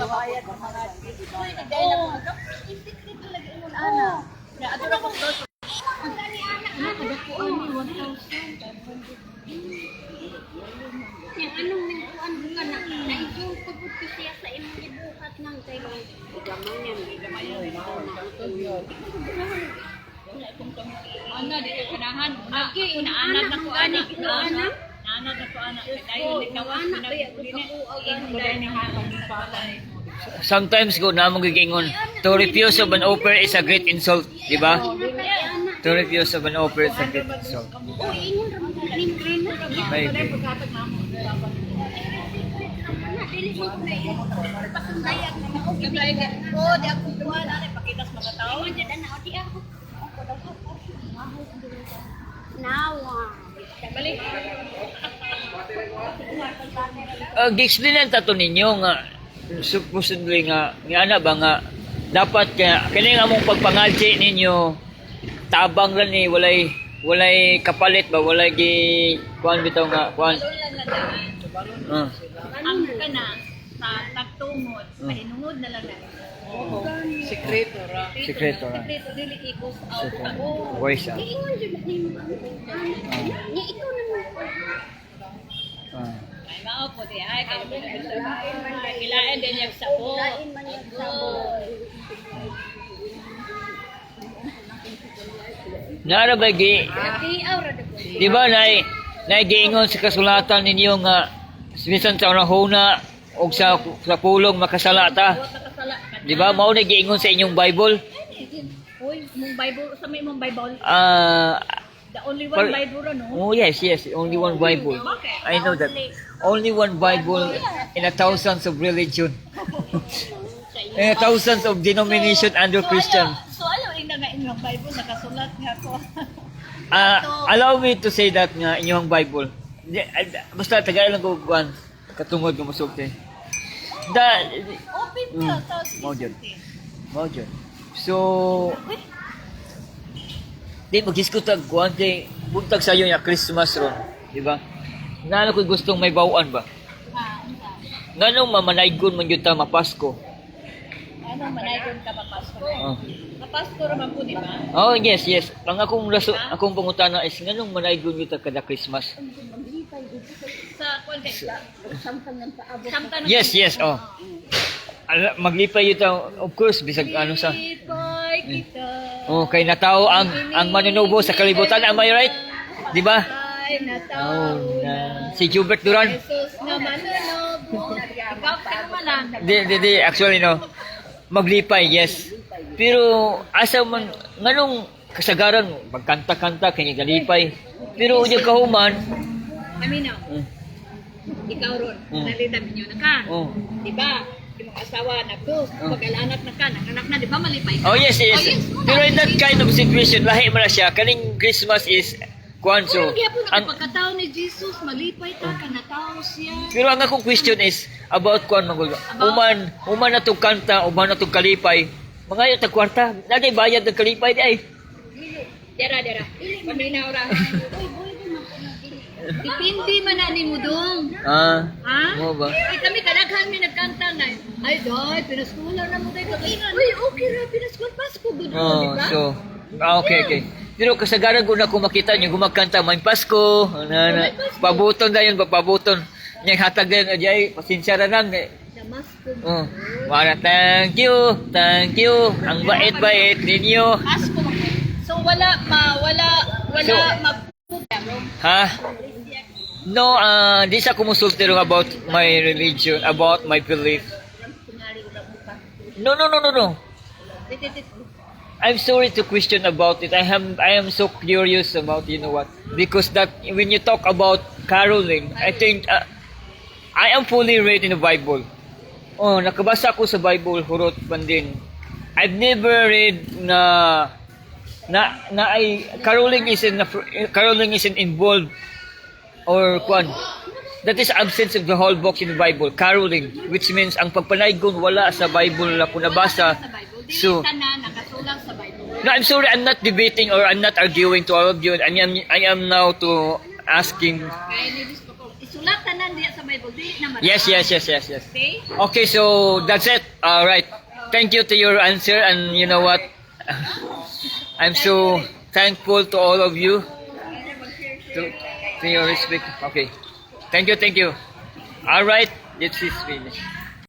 bayad ng mga dito. Uy, nagdaya na ko. Secret talaga ingon ana. Ya adura ko to. Ang dali ana. Kada ko ani 1,000. Yang anong ningkuan ka na naijong pagod ko siya sa imong gibuhat ng kay gamay yan. Ana dito kanahan. Aki inaanak na ko anak. Inaanak na ko anak. Dayon ni kawan na Sometimes go na mong gigingon, to refuse of an offer is a great insult, di ba? To refuse of an offer is a great insult. Uy, ingon ra man kaning krena. Maybe. Dili mo ko na pasundayag na ako gibay. Oh, di ako kuha na pakitas mga tao. Di na di ako. Nawa. balik. Gi-explainan tato ninyo nga supposedly nga ana ba nga dapat kini nga mong pagpangalji ninyo tabang ra ni walay kapalit ba walay gi kuan bitaw nga kuan. Ang kana sa tagtungod, pahinungod na lang na. Sekreto ra. Sekreto ra. Sekreto dili ikos out ako. Voice ah. Ingon jud ni mo. Ni ikaw naman. Ay mao po di ay kay kilain din yung sabo. Lain man yung sabo. Nara ba gi Kiaw ra dito. di ba giingon sa kasulatan ninyo nga bisan sa unahuna og sa pulong makasala ta. Di ba mao na giingon sa inyong Bible? Uy, mong Bible sa may mong Bible. The only one Par- Bible no. Oh yes, only one Bible. I know that. Only one Bible in a thousands of religion. In a thousands of denomination under Christian. So alam ina nga inyong Bible nakasulat nga ko. Allow me to say that nga inyong Bible. Basta tagay lang ko kuan katungod ko musulti. Open ka sa Mao jud. So di magdiskutag kuan kay buntag sayo nga Christmas ron, di ba? Ngano ko gustong may bawaan ba? Nganong mamanaygon man jud ta mapasko? Ano manaygon ka papasko? Oh. Papasko ra man po di ba? Oh, yes. Ang akong pangutana is nganong manaygon jud ta kada Christmas? Sa context ba? Samtang Yes. Oh. Maglipay yun of course bisag ano sa Lipay kita. oh kay natao ang manunubo sa kalibutan, am I right? Di ba? Ay nataw Si Hubert Duran. Jesus na manunubo. Ikaw ka naman lang. Di actually no. Maglipay, yes. Pero asa man nganong kasagaran magkanta-kanta kay galipay. Pero unya kahuman. Aminaw. Ikaw ron, nalita minyo na ka. Oh. Di ba? Imong asawa na ko, pag-alanak na ka, nanganak na, di ba malipay ka? Oh yes. Pero in that kind of situation, lahi man na siya. Kaning Christmas is kuan so. Ang pagkatao ni Jesus, malipay ta, kanatao siya. Pero ang akong question is about kuan magul. Uman na tong kanta, uman na tong kalipay. Mga yung tagkwarta, nagay bayad ng kalipay di ay. Dera. Paminaw ra. Dipindi man na ni mo dong. Ha? Mo ba? Ay, kami kadaghan mi nagkanta na. Ay, doy, pinaskulan na mo tayo. Uy, okay ra, pinaskulan Pasko gud Oh, di ba? so okay. Pero kasagaran ko na kung makita niyo gumakanta may Pasko, pabuton dayon pabuton. Nya hatag dayon ajay, pasensya ra nang. Damasko. Oh. Wala thank you. Ang bait-bait ninyo. Pasko. So wala Ha? No, di sa kumusulti rin about my religion, about my belief. No. I'm sorry to question about it. I am so curious about what because that when you talk about caroling, I think I am fully read in the Bible. Oh, nakabasa ko sa Bible hurot pandin. I've never read na ay caroling isn't involved or kwan. That is absence of the whole book in the Bible. Caroling, which means ang pagpanaygon wala sa Bible na kung nabasa. So, nakasulat sa Bible. no, I'm sorry, I'm not debating or I'm not arguing to all of you. I am now to asking. Kaya ni gusto ko isulatan nan diya sa Bible, dili naman Yes, yes, yes, yes, yes. See? Okay, so that's it. All right. Thank you to your answer, and you know what? I'm so thankful to all of you. To your respect. Okay. Thank you, thank you. All right. This is finished.